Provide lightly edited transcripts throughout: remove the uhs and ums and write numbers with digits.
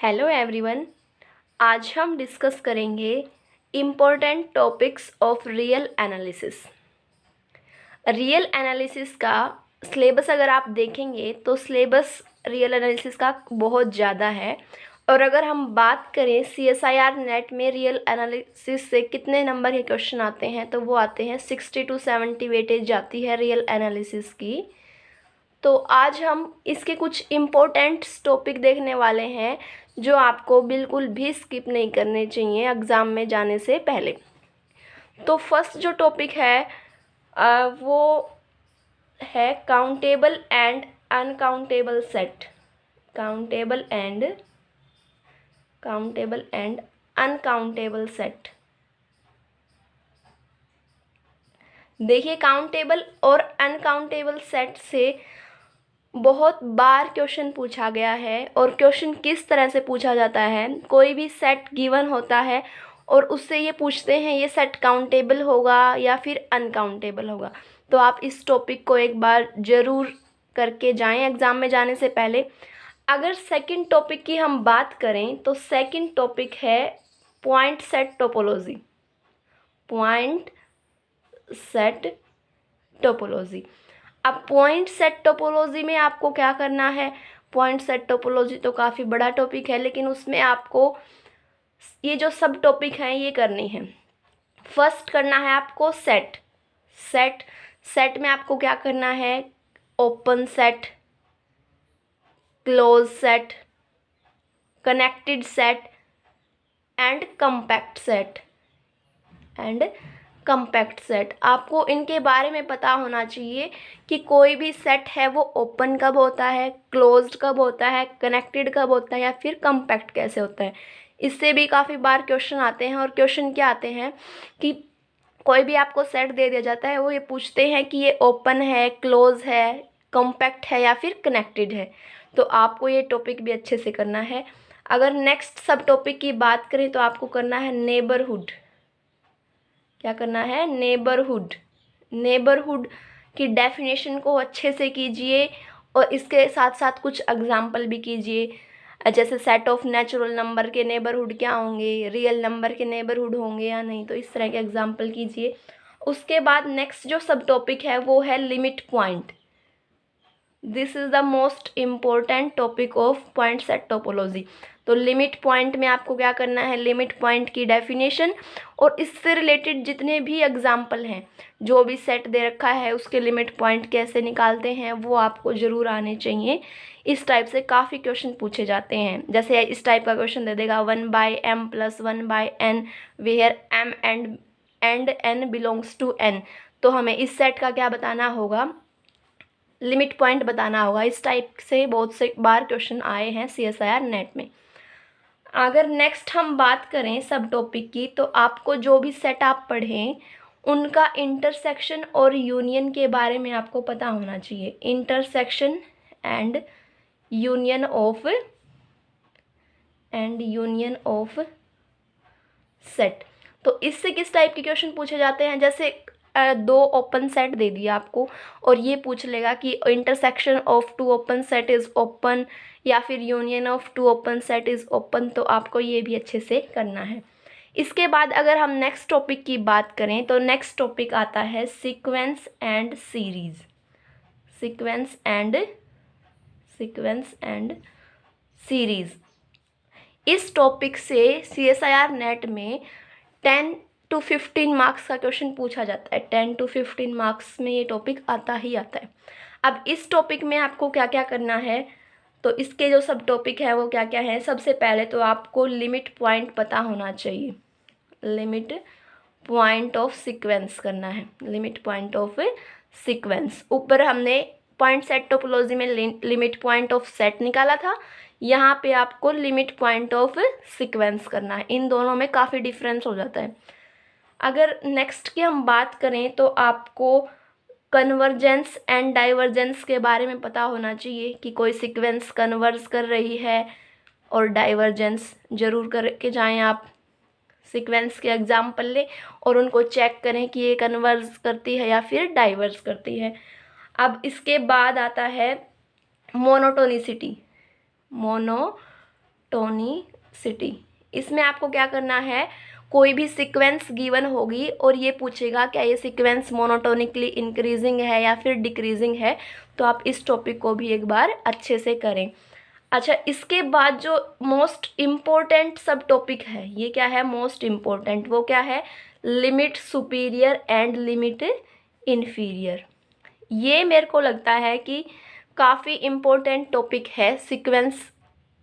Hello everyone. आज हम discuss करेंगे important topics of real analysis. Real analysis का सिलेबस अगर आप देखेंगे तो सिलेबस रियल एनालिसिस का बहुत ज़्यादा है। और अगर हम बात करें CSIR नेट में रियल एनालिसिस से कितने नंबर के क्वेश्चन आते हैं तो वो आते हैं 60 to 70 वेटेज जाती है रियल एनालिसिस की। तो आज हम इसके कुछ इम्पोर्टेंट टॉपिक देखने वाले हैं जो आपको बिल्कुल भी स्किप नहीं करने चाहिए एग्ज़ाम में जाने से पहले। तो फर्स्ट जो टॉपिक है वो है countable and uncountable set. Countable and uncountable set. देखिए, काउंटेबल और अनकाउंटेबल सेट से बहुत बार क्वेश्चन पूछा गया है। और क्वेश्चन किस तरह से पूछा जाता है, कोई भी सेट गिवन होता है और उससे ये पूछते हैं ये सेट काउंटेबल होगा या फिर अनकाउंटेबल होगा। तो आप इस टॉपिक को एक बार ज़रूर करके जाएं एग्ज़ाम में जाने से पहले। अगर सेकंड टॉपिक की हम बात करें तो सेकंड टॉपिक है point set topology. Point set topology. अब पॉइंट सेट टोपोलॉजी में आपको क्या करना है, पॉइंट सेट टोपोलॉजी तो काफ़ी बड़ा टॉपिक है, लेकिन उसमें आपको ये जो सब टॉपिक हैं ये करनी है। फर्स्ट करना है आपको सेट में आपको क्या करना है, open set, close set, connected set and compact set. आपको इनके बारे में पता होना चाहिए कि कोई भी सेट है वो ओपन कब होता है, क्लोज्ड कब होता है, कनेक्टेड कब होता है या फिर कंपैक्ट कैसे होता है। इससे भी काफ़ी बार क्वेश्चन आते हैं। और क्वेश्चन क्या आते हैं कि कोई भी आपको सेट दे दिया जाता है, वो ये पूछते हैं कि ये ओपन है, क्लोज है, कंपैक्ट है या फिर कनेक्टेड है। तो आपको ये टॉपिक भी अच्छे से करना है। अगर नेक्स्ट सब टॉपिक की बात करें तो आपको करना है नेबरहुड। क्या करना है, नेबरहुड की डेफिनेशन को अच्छे से कीजिए और इसके साथ साथ कुछ एग्जाम्पल भी कीजिए। जैसे सेट ऑफ नेचुरल नंबर के नेबरहुड क्या होंगे, रियल नंबर के नेबरहुड होंगे या नहीं, तो इस तरह के एग्जाम्पल कीजिए। उसके बाद नेक्स्ट जो सब टॉपिक है वो है limit point. This is the most important topic of point set topology. तो लिमिट पॉइंट में आपको क्या करना है, लिमिट पॉइंट की डेफिनेशन और इससे रिलेटेड जितने भी एग्जाम्पल हैं, जो भी सेट दे रखा है उसके लिमिट पॉइंट कैसे निकालते हैं वो आपको ज़रूर आने चाहिए। इस टाइप से काफ़ी क्वेश्चन पूछे जाते हैं। जैसे इस टाइप का क्वेश्चन दे देगा 1/m+1/n where m and n belongs to n। तो हमें इस सेट का क्या बताना होगा, लिमिट पॉइंट बताना होगा। इस टाइप से बहुत से बार क्वेश्चन आए हैं CSIR नेट में। अगर नेक्स्ट हम बात करें सब टॉपिक की, तो आपको जो भी सेट आप पढ़ें उनका इंटरसेक्शन और यूनियन के बारे में आपको पता होना चाहिए। Intersection and union of set. तो इससे किस टाइप के क्वेश्चन पूछे जाते हैं, जैसे दो ओपन सेट दे दिया आपको और ये पूछ लेगा कि intersection of two open set is open या फिर union of two open set is open. तो आपको ये भी अच्छे से करना है। इसके बाद अगर हम नेक्स्ट टॉपिक की बात करें तो नेक्स्ट टॉपिक आता है sequence and series. Sequence and series. इस टॉपिक से CSIR नेट में 10 to 15 मार्क्स का क्वेश्चन पूछा जाता है। 10 to 15 मार्क्स में ये टॉपिक आता ही आता है। अब इस टॉपिक में आपको क्या क्या करना है, तो इसके जो सब टॉपिक है वो क्या क्या है। सबसे पहले तो आपको लिमिट पॉइंट पता होना चाहिए। लिमिट पॉइंट ऑफ सीक्वेंस करना है, लिमिट पॉइंट ऑफ सीक्वेंस। ऊपर हमने पॉइंट सेट टोपोलॉजी में लिमिट पॉइंट ऑफ सेट निकाला था, यहाँ पे आपको लिमिट पॉइंट ऑफ सीक्वेंस करना है। इन दोनों में काफ़ी डिफरेंस हो जाता है। अगर नेक्स्ट की हम बात करें तो आपको कन्वर्जेंस एंड डाइवर्जेंस के बारे में पता होना चाहिए कि कोई सीक्वेंस कन्वर्ज कर रही है और डाइवर्जेंस जरूर करके जाएं आप। सीक्वेंस के एग्जाम्पल लें और उनको चेक करें कि ये कन्वर्ज करती है या फिर डाइवर्ज करती है। अब इसके बाद आता है मोनोटोनिसिटी। मोनोटोनिसिटी। इसमें आपको क्या करना है, कोई भी सीक्वेंस गिवन होगी और ये पूछेगा क्या ये सीक्वेंस मोनोटोनिकली इंक्रीजिंग है या फिर डिक्रीजिंग है, तो आप इस टॉपिक को भी एक बार अच्छे से करें। अच्छा, इसके बाद जो मोस्ट इम्पोर्टेंट सब टॉपिक है, ये क्या है मोस्ट इम्पोर्टेंट, वो क्या है, limit superior and limit inferior. ये मेरे को लगता है कि काफ़ी इम्पोर्टेंट टॉपिक है सीक्वेंस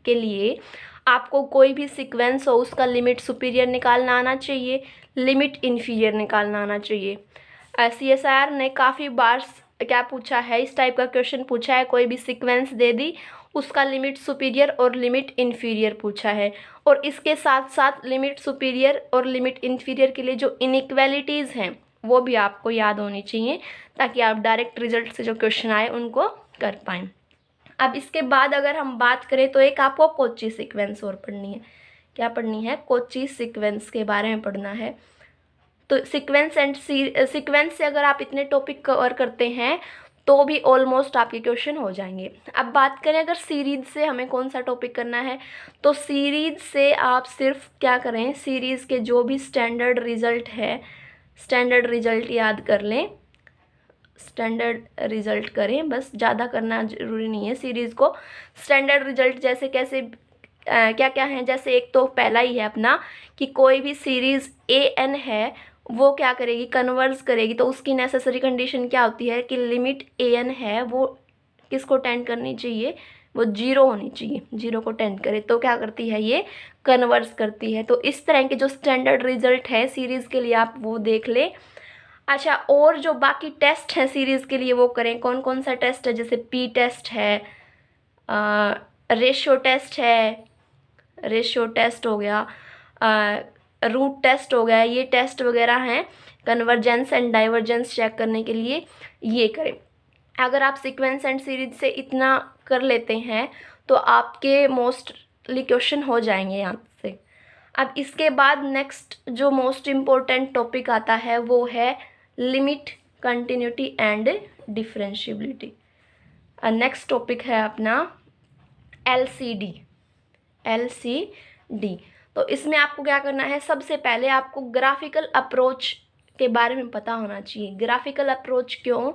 के लिए। आपको कोई भी सीक्वेंस हो उसका लिमिट सुपीरियर निकालना आना चाहिए, लिमिट इन्फीरियर निकालना आना चाहिए। CSIR ने काफ़ी बार क्या पूछा है, इस टाइप का क्वेश्चन पूछा है, कोई भी सीक्वेंस दे दी, उसका लिमिट सुपीरियर और लिमिट इन्फीरियर पूछा है, और इसके साथ साथ लिमिट सुपीरियर और लिमिट इन्फीरियर के लिए जो इनइक्वालिटीज़ हैं वो भी आपको याद होनी चाहिए, ताकि आप डायरेक्ट रिजल्ट से जो क्वेश्चन आए उनको कर पाएँ। अब इसके बाद अगर हम बात करें तो एक आपको कोची सीक्वेंस और पढ़नी है। क्या पढ़नी है, कोची सीक्वेंस के बारे में पढ़ना है। तो सीक्वेंस से अगर आप इतने टॉपिक कवर करते हैं तो भी ऑलमोस्ट आपके क्वेश्चन हो जाएंगे। अब बात करें अगर सीरीज से हमें कौन सा टॉपिक करना है, तो सीरीज से आप सिर्फ क्या करें, सीरीज़ के जो भी स्टैंडर्ड रिज़ल्ट है, स्टैंडर्ड रिज़ल्ट याद कर लें, स्टैंडर्ड रिज़ल्ट करें, बस ज़्यादा करना ज़रूरी नहीं है। सीरीज़ को स्टैंडर्ड रिज़ल्ट जैसे कैसे क्या क्या है, जैसे एक तो पहला ही है अपना कि कोई भी सीरीज़ AN है वो क्या करेगी, कन्वर्ज करेगी, तो उसकी नेसेसरी कंडीशन क्या होती है कि लिमिट AN है वो किसको टेंड करनी चाहिए, वो 0 होनी चाहिए, 0 को टेंड करे तो क्या करती है, ये कन्वर्ज करती है। तो इस तरह के जो स्टैंडर्ड रिज़ल्ट है सीरीज़ के लिए आप वो देख लें। अच्छा, और जो बाकी टेस्ट हैं सीरीज़ के लिए वो करें। कौन कौन सा टेस्ट है, जैसे P टेस्ट है, रेशियो टेस्ट है, रेशियो टेस्ट हो गया, रूट टेस्ट हो गया, ये टेस्ट वगैरह हैं कन्वर्जेंस एंड डाइवर्जेंस चेक करने के लिए, ये करें। अगर आप सीक्वेंस एंड सीरीज से इतना कर लेते हैं तो आपके मोस्टली क्वेश्चन हो जाएंगे यहाँ से। अब इसके बाद नेक्स्ट जो मोस्ट इम्पोर्टेंट टॉपिक आता है वो है limit, continuity and differentiability. Next topic है अपना LCD। तो इसमें आपको क्या करना है, सबसे पहले आपको ग्राफिकल अप्रोच के बारे में पता होना चाहिए। ग्राफिकल अप्रोच क्यों,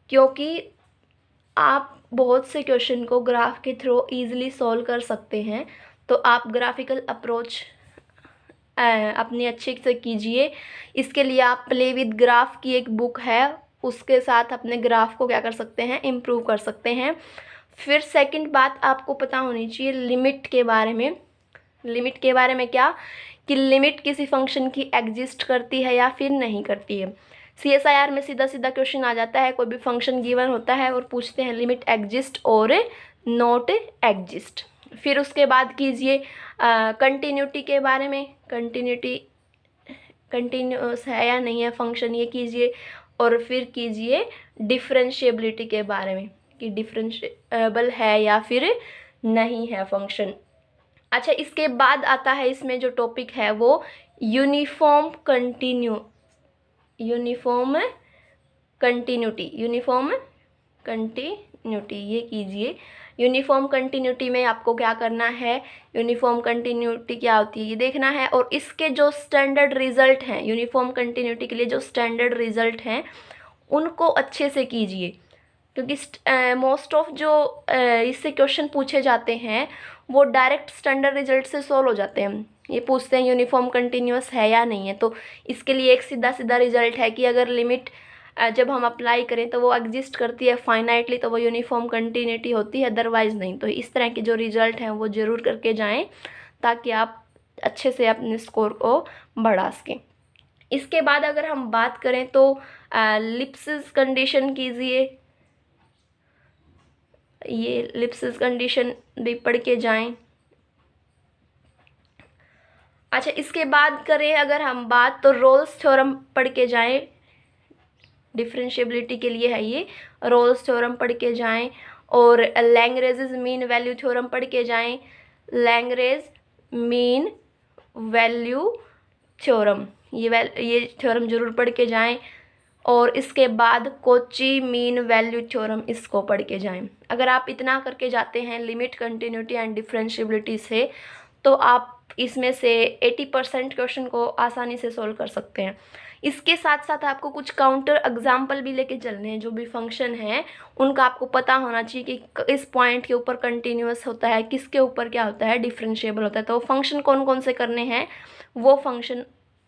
क्योंकि आप बहुत से क्वेश्चन को ग्राफ के थ्रू ईजिली सॉल्व कर सकते हैं, तो आप ग्राफिकल अप्रोच अपनी अच्छे से कीजिए। इसके लिए आप प्ले विद ग्राफ की एक बुक है, उसके साथ अपने ग्राफ को क्या कर सकते हैं, इम्प्रूव कर सकते हैं। फिर सेकंड बात आपको पता होनी चाहिए लिमिट के बारे में। लिमिट के बारे में क्या, कि लिमिट किसी फंक्शन की एग्जिस्ट करती है या फिर नहीं करती है। CSIR में सीधा सीधा क्वेश्चन आ जाता है, कोई भी फंक्शन गिवन होता है और पूछते हैं लिमिट एग्जिस्ट और नॉट एग्जिस्ट। फिर उसके बाद कीजिए कंटिन्यूटी के बारे में, कंटिन्यूटी कंटिन्यूस है या नहीं है फंक्शन, ये कीजिए। और फिर कीजिए डिफरेंशिएबिलिटी के बारे में कि डिफरेंशिएबल है या फिर नहीं है फंक्शन। अच्छा, इसके बाद आता है इसमें जो टॉपिक है वो यूनिफॉर्म कंटिन्यूटी, ये कीजिए। यूनिफॉर्म कंटिन्यूटी में आपको क्या करना है, यूनिफॉर्म कंटिन्यूटी क्या होती है ये देखना है, और इसके जो स्टैंडर्ड रिज़ल्ट हैं, यूनिफॉर्म कंटिन्यूटी के लिए जो स्टैंडर्ड रिज़ल्ट हैं उनको अच्छे से कीजिए, क्योंकि मोस्ट ऑफ जो इससे क्वेश्चन पूछे जाते हैं वो डायरेक्ट स्टैंडर्ड रिजल्ट से सॉल्व हो जाते हैं। ये पूछते हैं यूनिफॉर्म कंटिन्यूअस है या नहीं है, तो इसके लिए एक सीधा सीधा रिजल्ट है कि अगर लिमिट जब हम अप्लाई करें तो वो एग्जिस्ट करती है फाइनाइटली, तो वो यूनिफॉर्म कंटिन्यूटी होती है, अदरवाइज़ नहीं। तो इस तरह के जो रिजल्ट हैं वो ज़रूर करके जाएं, ताकि आप अच्छे से अपने स्कोर को बढ़ा सकें। इसके बाद अगर हम बात करें तो लिप्सिस कंडीशन कीजिए, ये लिप्सिस कंडीशन भी पढ़ के जाएं। अच्छा, इसके बाद करें अगर हम बात तो रोल्स थ्योरम पढ़ के जाएं, डिफरेंशिएबिलिटी के लिए है ये, रोल्स थ्योरम पढ़ के जाएं। और लैग्रेंज मीन वैल्यू थ्योरम पढ़ के जाएं, लैग्रेंज मीन वैल्यू थ्योरम, ये थ्योरम जरूर पढ़ के जाएं। और इसके बाद कोची मीन वैल्यू थ्योरम, इसको पढ़ के जाएं। अगर आप इतना करके जाते हैं लिमिट, कंटिन्यूटी एंड डिफरेंशिएबिलिटी से, तो आप इसमें से 80% क्वेश्चन को आसानी से सोल्व कर सकते हैं। इसके साथ साथ आपको कुछ काउंटर एग्जाम्पल भी लेके चलने हैं। जो भी फंक्शन है उनका आपको पता होना चाहिए कि इस पॉइंट के ऊपर कंटिन्यूअस होता है, किसके ऊपर क्या होता है, डिफरेंशिएबल होता है। तो फंक्शन कौन कौन से करने हैं वो फंक्शन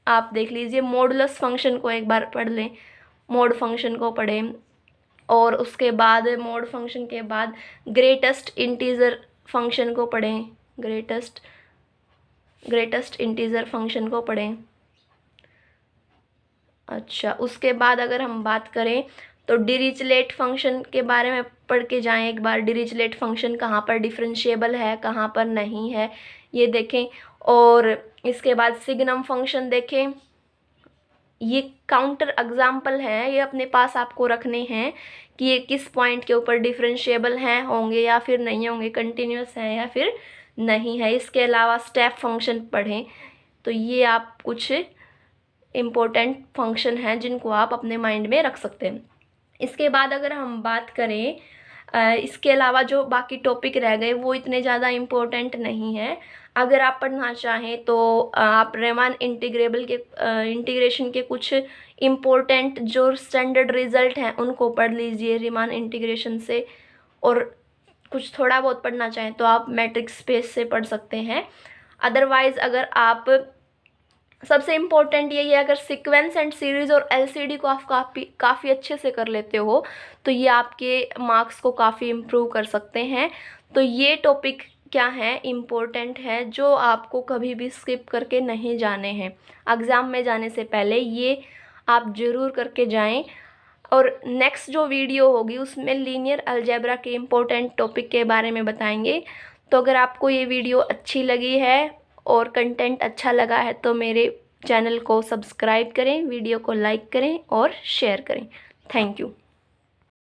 आप देख लीजिए। मॉडुलस फंक्शन को एक बार पढ़ लें, मोड फंक्शन को पढ़ें, और उसके बाद मोड फंक्शन के बाद ग्रेटेस्ट इंटीजर फंक्शन को पढ़ें, ग्रेटेस्ट इंटीजर फंक्शन को पढ़ें। अच्छा, उसके बाद अगर हम बात करें तो डिरिचलेट फंक्शन के बारे में पढ़ के जाएं एक बार। डिरिचलेट फंक्शन कहाँ पर डिफरेंशिएबल है, कहाँ पर नहीं है, ये देखें। और इसके बाद सिग्नम फंक्शन देखें। ये काउंटर एग्जाम्पल है, ये अपने पास आपको रखने हैं कि ये किस पॉइंट के ऊपर डिफरेंशिएबल हैं, होंगे या फिर नहीं होंगे, कंटिन्यूस हैं या फिर नहीं है। इसके अलावा स्टेप फंक्शन पढ़ें। तो ये आप कुछ इम्पोर्टेंट फंक्शन हैं जिनको आप अपने माइंड में रख सकते हैं। इसके बाद अगर हम बात करें, इसके अलावा जो बाकी टॉपिक रह गए वो इतने ज़्यादा इम्पोर्टेंट नहीं है। अगर आप पढ़ना चाहें तो आप रेमान इंटीग्रेशन के कुछ इम्पोर्टेंट जो स्टैंडर्ड रिजल्ट हैं उनको पढ़ लीजिए रीमान इंटीग्रेशन से। और कुछ थोड़ा बहुत पढ़ना चाहें तो आप मैट्रिक्स स्पेस से पढ़ सकते हैं। अदरवाइज़ अगर आप, सबसे इम्पोर्टेंट यही है, अगर सीक्वेंस एंड सीरीज़ और एलसीडी को आप काफ़ी अच्छे से कर लेते हो तो ये आपके मार्क्स को काफ़ी इम्प्रूव कर सकते हैं। तो ये टॉपिक क्या है, इम्पोर्टेंट है, जो आपको कभी भी स्किप करके नहीं जाने हैं। एग्ज़ाम में जाने से पहले ये आप ज़रूर करके जाएं। और नेक्स्ट जो वीडियो होगी उसमें लीनियर अलजेब्रा के इम्पोर्टेंट टॉपिक के बारे में बताएंगे। तो अगर आपको ये वीडियो अच्छी लगी है और कंटेंट अच्छा लगा है तो मेरे चैनल को सब्सक्राइब करें, वीडियो को लाइक करें और शेयर करें। Thank you.